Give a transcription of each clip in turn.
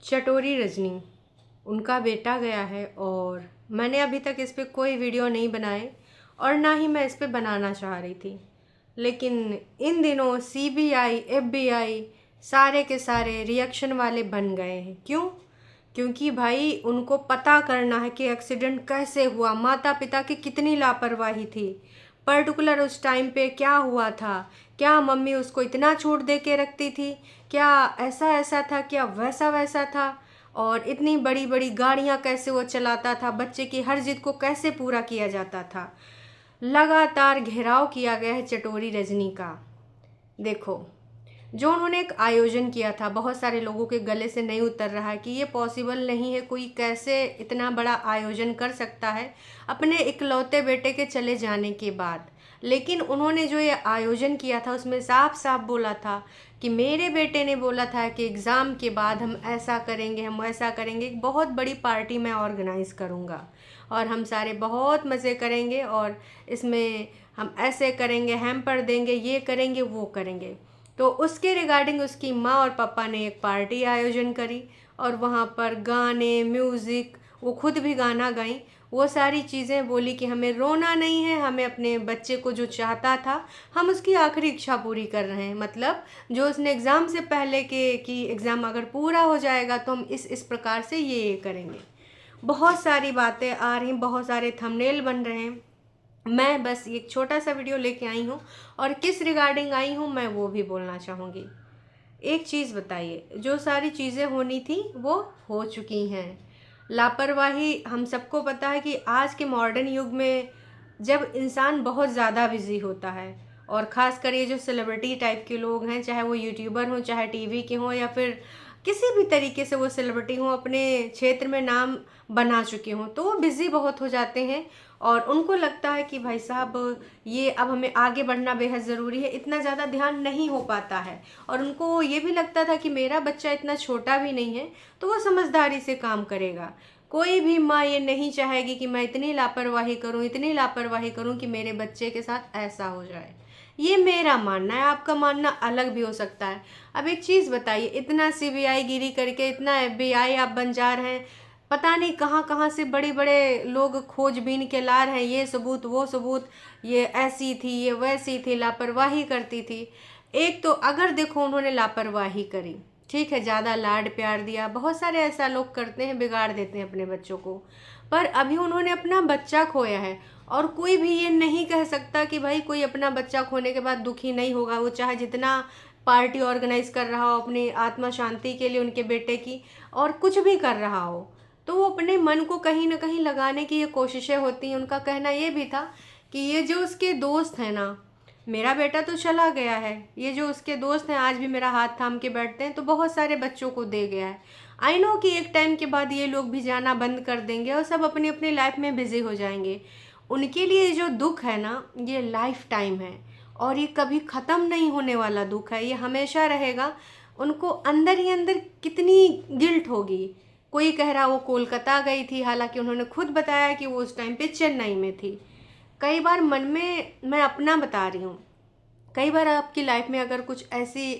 चटोरी रजनी, उनका बेटा गया है और मैंने अभी तक इस पे कोई वीडियो नहीं बनाए और ना ही मैं इस पे बनाना चाह रही थी। लेकिन इन दिनों सीबीआई, एफबीआई सारे के सारे रिएक्शन वाले बन गए हैं। क्यों? क्योंकि भाई उनको पता करना है कि एक्सीडेंट कैसे हुआ, माता पिता की कितनी लापरवाही थी, पर्टिकुलर उस टाइम पे क्या हुआ था, क्या मम्मी उसको इतना छूट दे के रखती थी, क्या ऐसा ऐसा था, क्या वैसा वैसा था, और इतनी बड़ी बड़ी गाड़ियाँ कैसे वो चलाता था, बच्चे की हर जिद को कैसे पूरा किया जाता था। लगातार घेराव किया गया है चटोरी रजनी का। देखो, जो उन्होंने एक आयोजन किया था, बहुत सारे लोगों के गले से नहीं उतर रहा है कि ये पॉसिबल नहीं है, कोई कैसे इतना बड़ा आयोजन कर सकता है अपने इकलौते बेटे के चले जाने के बाद। लेकिन उन्होंने जो ये आयोजन किया था उसमें साफ साफ बोला था कि मेरे बेटे ने बोला था कि एग्ज़ाम के बाद हम ऐसा करेंगे, हम ऐसा करेंगे, एक बहुत बड़ी पार्टी मैं ऑर्गेनाइज़ करूँगा और हम सारे बहुत मज़े करेंगे और इसमें हम ऐसे करेंगे, हैम्पर देंगे, ये करेंगे, वो करेंगे। तो उसके रिगार्डिंग उसकी माँ और पापा ने एक पार्टी आयोजन करी और वहाँ पर गाने, म्यूज़िक, वो खुद भी गाना गाई, वो सारी चीज़ें बोली कि हमें रोना नहीं है, हमें अपने बच्चे को जो चाहता था हम उसकी आखिरी इच्छा पूरी कर रहे हैं। मतलब जो उसने एग्ज़ाम से पहले के कि एग्ज़ाम अगर पूरा हो जाएगा तो हम इस प्रकार से ये करेंगे। बहुत सारी बातें आ रही, बहुत सारे थंबनेल बन रहे हैं। मैं बस एक छोटा सा वीडियो लेके आई हूँ और किस रिगार्डिंग आई हूँ मैं वो भी बोलना चाहूँगी। एक चीज़ बताइए, जो सारी चीज़ें होनी थी वो हो चुकी हैं। लापरवाही हम सबको पता है कि आज के मॉडर्न युग में जब इंसान बहुत ज़्यादा बिजी होता है और ख़ासकर ये जो सेलिब्रिटी टाइप के लोग हैं, चाहे वो यूट्यूबर हों, चाहे टीवी के हों या फिर किसी भी तरीके से वो सेलिब्रिटी हों, अपने क्षेत्र में नाम बना चुके हों, तो वो बिज़ी बहुत हो जाते हैं और उनको लगता है कि भाई साहब ये अब हमें आगे बढ़ना बेहद ज़रूरी है, इतना ज़्यादा ध्यान नहीं हो पाता है। और उनको ये भी लगता था कि मेरा बच्चा इतना छोटा भी नहीं है तो वो समझदारी से काम करेगा। कोई भी माँ ये नहीं चाहेगी कि मैं इतनी लापरवाही करूँ, इतनी लापरवाही करूँ कि मेरे बच्चे के साथ ऐसा हो जाए। ये मेरा मानना है, आपका मानना अलग भी हो सकता है। अब एक चीज़ बताइए, इतना सीबीआई गिरी करके, इतना एफबीआई आप बन जा रहे हैं, पता नहीं कहाँ कहाँ से बड़े बड़े लोग खोजबीन के ला रहे हैं, ये सबूत वो सबूत, ये ऐसी थी, ये वैसी थी, लापरवाही करती थी। एक तो अगर देखो उन्होंने लापरवाही करी, ठीक है, ज़्यादा लाड प्यार दिया, बहुत सारे ऐसा लोग करते हैं, बिगाड़ देते हैं अपने बच्चों को। पर अभी उन्होंने अपना बच्चा खोया है और कोई भी ये नहीं कह सकता कि भाई कोई अपना बच्चा खोने के बाद दुखी नहीं होगा। वो चाहे जितना पार्टी ऑर्गेनाइज कर रहा हो अपनी आत्मा शांति के लिए उनके बेटे की, और कुछ भी कर रहा हो, तो वो अपने मन को कहीं ना कहीं लगाने की ये कोशिशें होती हैं। उनका कहना ये भी था कि ये जो उसके दोस्त हैं ना, मेरा बेटा तो चला गया है, ये जो उसके दोस्त हैं आज भी मेरा हाथ थाम के बैठते हैं, तो बहुत सारे बच्चों को दे गया है। आई नो कि एक टाइम के बाद ये लोग भी जाना बंद कर देंगे और सब अपनी अपनी लाइफ में बिजी हो जाएंगे। उनके लिए जो दुख है ना, ये लाइफ टाइम है और ये कभी ख़त्म नहीं होने वाला दुख है, ये हमेशा रहेगा। उनको अंदर ही अंदर कितनी गिल्ट होगी। कोई कह रहा वो कोलकाता गई थी, हालांकि उन्होंने खुद बताया कि वो उस टाइम पे चेन्नई में थी। कई बार मन में, मैं अपना बता रही हूँ, कई बार आपकी लाइफ में अगर कुछ ऐसी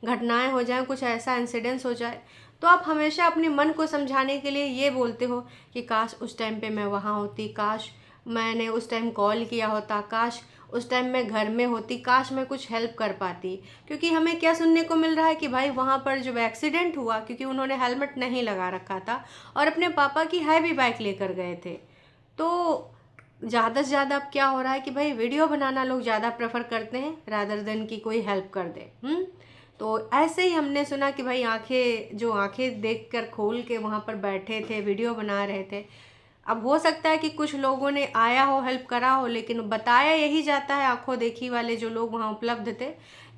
घटनाएं हो जाएं, कुछ ऐसा इंसिडेंस हो जाए, तो आप हमेशा अपने मन को समझाने के लिए ये बोलते हो कि काश उस टाइम पे मैं वहाँ होती, काश मैंने उस टाइम कॉल किया होता, काश उस टाइम मैं घर में होती, काश मैं कुछ हेल्प कर पाती। क्योंकि हमें क्या सुनने को मिल रहा है कि भाई वहाँ पर जब एक्सीडेंट हुआ, क्योंकि उन्होंने हेलमेट नहीं लगा रखा था और अपने पापा की हैवी बाइक लेकर गए थे, तो ज़्यादा से ज़्यादा अब क्या हो रहा है कि भाई वीडियो बनाना लोग ज़्यादा प्रेफर करते हैं रादर देन कि कोई हेल्प कर दे। तो ऐसे ही हमने सुना कि भाई आंखें, जो आंखें देख कर खोल के वहाँ पर बैठे थे, वीडियो बना रहे थे। अब हो सकता है कि कुछ लोगों ने आया हो, हेल्प करा हो, लेकिन बताया यही जाता है आंखों देखी वाले जो लोग वहाँ उपलब्ध थे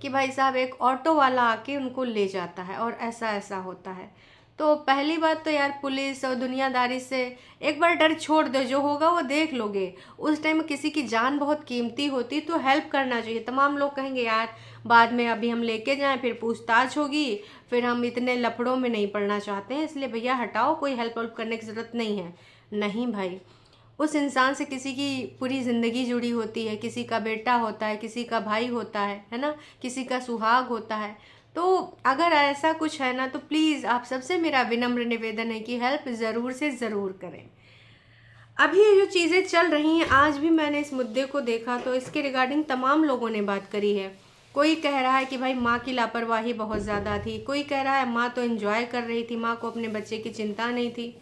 कि भाई साहब एक ऑटो वाला आके उनको ले जाता है और ऐसा ऐसा होता है। तो पहली बात तो यार, पुलिस और दुनियादारी से एक बार डर छोड़ दो, जो होगा वो देख लोगे। उस टाइम किसी की जान बहुत कीमती होती तो हेल्प करना चाहिए। तमाम लोग कहेंगे यार बाद में अभी हम लेके जाएं फिर पूछताछ होगी, फिर हम इतने लफड़ों में नहीं पड़ना चाहते हैं, इसलिए भैया हटाओ, कोई हेल्प वेल्प करने की ज़रूरत नहीं है। नहीं भाई, उस इंसान से किसी की पूरी ज़िंदगी जुड़ी होती है, किसी का बेटा होता है, किसी का भाई होता है ना, किसी का सुहाग होता है। तो अगर ऐसा कुछ है ना तो प्लीज़ आप सबसे मेरा विनम्र निवेदन है कि हेल्प ज़रूर से ज़रूर करें। अभी ये जो चीज़ें चल रही हैं, आज भी मैंने इस मुद्दे को देखा तो इसके रिगार्डिंग तमाम लोगों ने बात करी है। कोई कह रहा है कि भाई माँ की लापरवाही बहुत ज़्यादा थी, कोई कह रहा है माँ तो एंजॉय कर रही थी, माँ को अपने बच्चे की चिंता नहीं थी।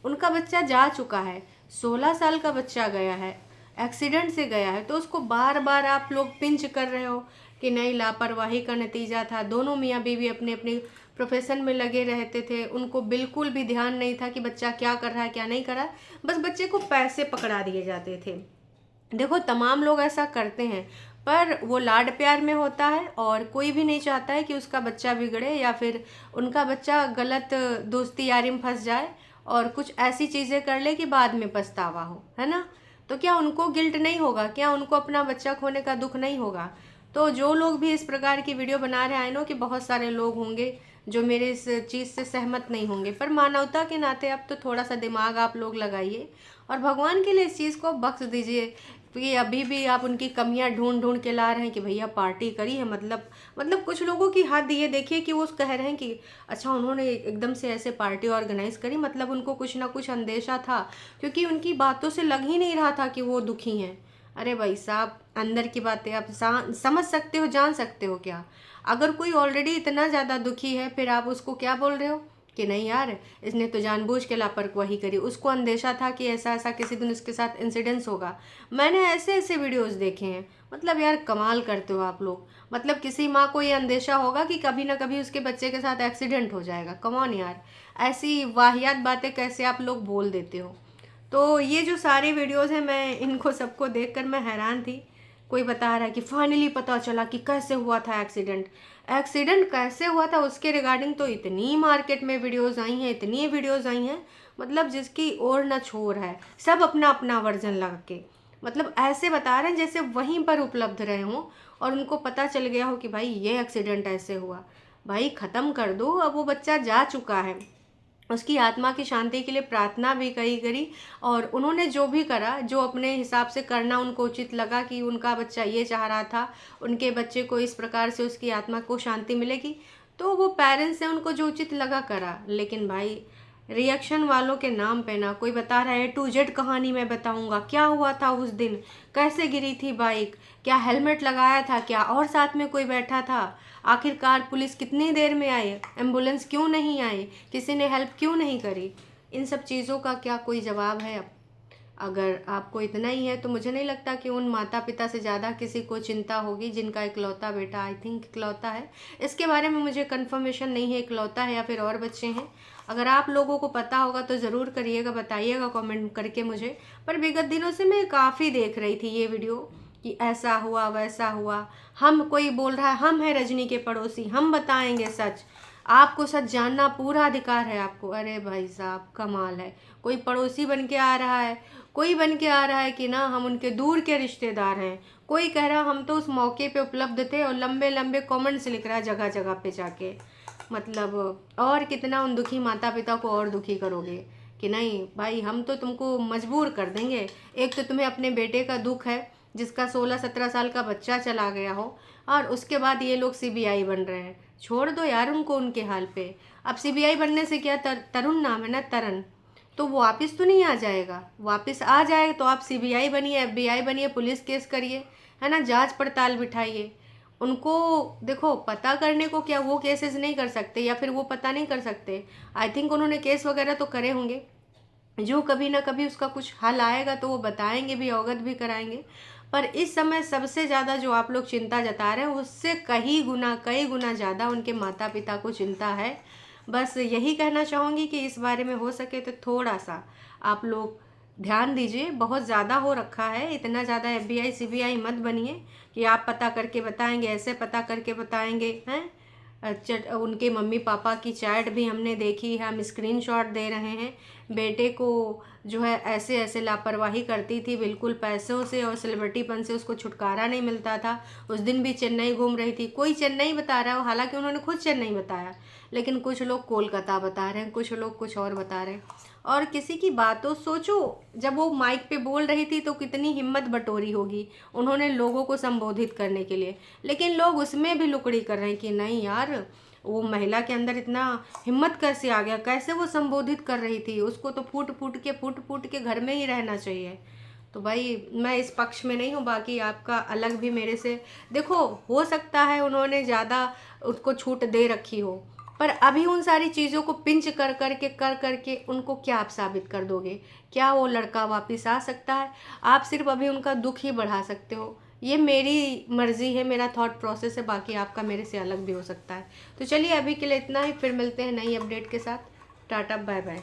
उनका बच्चा जा चुका है, 16 साल का बच्चा गया है, एक्सीडेंट से गया है, तो उसको बार बार आप लोग पिंच कर रहे हो कि नहीं लापरवाही का नतीजा था। दोनों मियाँ बीवी अपने अपने प्रोफेशन में लगे रहते थे, उनको बिल्कुल भी ध्यान नहीं था कि बच्चा क्या कर रहा है क्या नहीं कर रहा है, बस बच्चे को पैसे पकड़ा दिए जाते थे। देखो तमाम लोग ऐसा करते हैं, पर वो लाड प्यार में होता है और कोई भी नहीं चाहता है कि उसका बच्चा बिगड़े या फिर उनका बच्चा गलत दोस्ती यारी में फंस जाए और कुछ ऐसी चीज़ें कर ले कि बाद में पछतावा हो, है ना। तो क्या उनको गिल्ट नहीं होगा, क्या उनको अपना बच्चा खोने का दुख नहीं होगा। तो जो लोग भी इस प्रकार की वीडियो बना रहे हैं, आई नो कि बहुत सारे लोग होंगे जो मेरे इस चीज़ से सहमत नहीं होंगे, पर मानवता के नाते अब तो थोड़ा सा दिमाग आप लोग लगाइए और भगवान के लिए इस चीज़ को बख्श दीजिए कि अभी भी आप उनकी कमियां ढूंढ ढूंढ के ला रहे हैं कि भैया पार्टी करी है। मतलब कुछ लोगों की हद ये देखिए कि वो कह रहे हैं कि अच्छा उन्होंने एकदम से ऐसे पार्टी ऑर्गेनाइज करी, मतलब उनको कुछ ना कुछ अंदेशा था, क्योंकि उनकी बातों से लग ही नहीं रहा था कि वो दुखी हैं। अरे भाई साहब, अंदर की बातें आप समझ सकते हो, जान सकते हो क्या। अगर कोई ऑलरेडी इतना ज़्यादा दुखी है फिर आप उसको क्या बोल रहे हो कि नहीं यार इसने तो जानबूझ के लापरवाही करी, उसको अंदेशा था कि ऐसा ऐसा किसी दिन उसके साथ इंसिडेंस होगा। मैंने ऐसे ऐसे वीडियोस देखे हैं। मतलब यार कमाल करते हो आप लोग। मतलब किसी माँ को ये अंदेशा होगा कि कभी ना कभी उसके बच्चे के साथ एक्सीडेंट हो जाएगा। कम ऑन यार, ऐसी वाहियात बातें कैसे आप लोग बोल देते हो। तो ये जो सारे वीडियोस हैं, मैं इनको सबको देखकर मैं हैरान थी। कोई बता रहा है कि फाइनली पता चला कि कैसे हुआ था एक्सीडेंट। एक्सीडेंट कैसे हुआ था उसके रिगार्डिंग तो इतनी मार्केट में वीडियोस आई हैं, इतनी वीडियोस आई हैं, मतलब जिसकी ओर न छोर है, सब अपना अपना वर्जन लगा के मतलब ऐसे बता रहे हैं जैसे वहीं पर उपलब्ध रहे हों और उनको पता चल गया हो कि भाई ये एक्सीडेंट ऐसे हुआ। भाई ख़त्म कर दो, अब वो बच्चा जा चुका है, उसकी आत्मा की शांति के लिए प्रार्थना भी करी और उन्होंने जो भी करा, जो अपने हिसाब से करना उनको उचित लगा कि उनका बच्चा ये चाह रहा था, उनके बच्चे को इस प्रकार से उसकी आत्मा को शांति मिलेगी, तो वो पेरेंट्स ने उनको जो उचित लगा करा। लेकिन भाई रिएक्शन वालों के नाम पे ना, कोई बता रहा है टू जेड कहानी मैं बताऊंगा, क्या हुआ था उस दिन, कैसे गिरी थी बाइक, क्या हेलमेट लगाया था क्या, और साथ में कोई बैठा था, आखिरकार पुलिस कितनी देर में आई, एम्बुलेंस क्यों नहीं आई, किसी ने हेल्प क्यों नहीं करी। इन सब चीज़ों का क्या कोई जवाब है। अब अगर आपको इतना ही है तो मुझे नहीं लगता कि उन माता पिता से ज़्यादा किसी को चिंता होगी जिनका इकलौता बेटा, आई थिंक इकलौता है, इसके बारे में मुझे कंफर्मेशन नहीं है इकलौता है या फिर और बच्चे हैं। अगर आप लोगों को पता होगा तो ज़रूर करिएगा, बताइएगा कमेंट करके मुझे। पर विगत दिनों से मैं काफ़ी देख रही थी ये वीडियो कि ऐसा हुआ वैसा हुआ, हम कोई बोल रहा है हम हैं रजनी के पड़ोसी, हम बताएंगे सच, आपको सच जानना पूरा अधिकार है आपको। अरे भाई साहब कमाल है, कोई पड़ोसी बन के आ रहा है, कोई बन के आ रहा है कि ना हम उनके दूर के रिश्तेदार हैं, कोई कह रहा हम तो उस मौके पे उपलब्ध थे और लंबे लंबे कमेंट्स लिख रहा है जगह जगह पे जाके। मतलब और कितना उन दुखी माता पिता को और दुखी करोगे कि नहीं भाई हम तो तुमको मजबूर कर देंगे। एक तो तुम्हें अपने बेटे का दुख है जिसका 16-17 साल का बच्चा चला गया हो, और उसके बाद ये लोग सीबीआई बन रहे हैं। छोड़ दो यार उनको उनके हाल पे। अब सीबीआई बनने से क्या, तरुण नाम है ना, तरन, तो वो वापस तो नहीं आ जाएगा, वापस आ जाएगा तो आप सीबीआई बनिए, एफबीआई बनिए, पुलिस केस करिए, है ना, जांच पड़ताल बिठाइए। उनको देखो पता करने को क्या वो केसेस नहीं कर सकते या फिर वो पता नहीं कर सकते। आई थिंक उन्होंने केस वगैरह तो करे होंगे, जो कभी ना कभी उसका कुछ हल आएगा तो वो बताएंगे भी, अवगत भी कराएंगे। पर इस समय सबसे ज़्यादा जो आप लोग चिंता जता रहे हैं उससे कई गुना ज़्यादा उनके माता पिता को चिंता है। बस यही कहना चाहूँगी कि इस बारे में हो सके तो थोड़ा सा आप लोग ध्यान दीजिए, बहुत ज़्यादा हो रखा है, इतना ज़्यादा एफबीआई सीबीआई मत बनिए कि आप पता करके बताएंगे, ऐसे पता करके बताएंगे हैं। उनके मम्मी पापा की चैट भी हमने देखी है, हम स्क्रीनशॉट दे रहे हैं। बेटे को जो है ऐसे ऐसे लापरवाही करती थी, बिल्कुल पैसों से और सेलिब्रिटीपन से उसको छुटकारा नहीं मिलता था। उस दिन भी चेन्नई घूम रही थी, कोई चेन्नई बता रहा है, हालांकि उन्होंने खुद चेन्नई बताया, लेकिन कुछ लोग कोलकाता बता रहे हैं, कुछ लोग कुछ और बता रहे हैं। और किसी की बातों सोचो, जब वो माइक पे बोल रही थी तो कितनी हिम्मत बटोरी होगी उन्होंने लोगों को संबोधित करने के लिए, लेकिन लोग उसमें भी लुकड़ी कर रहे हैं कि नहीं यार वो महिला के अंदर इतना हिम्मत कैसे आ गया, कैसे वो संबोधित कर रही थी उसको, तो फूट फूट के घर में ही रहना चाहिए। तो भाई मैं इस पक्ष में नहीं हूँ, बाकी आपका अलग भी मेरे से, देखो हो सकता है उन्होंने ज़्यादा उसको छूट दे रखी हो, पर अभी उन सारी चीज़ों को पिंच कर करके उनको क्या आप साबित कर दोगे? क्या वो लड़का वापस आ सकता है? आप सिर्फ अभी उनका दुख ही बढ़ा सकते हो। ये मेरी मर्जी है, मेरा थॉट प्रोसेस है, बाकी आपका मेरे से अलग भी हो सकता है। तो चलिए अभी के लिए इतना ही, फिर मिलते हैं नई अपडेट के साथ। Tata bye bye.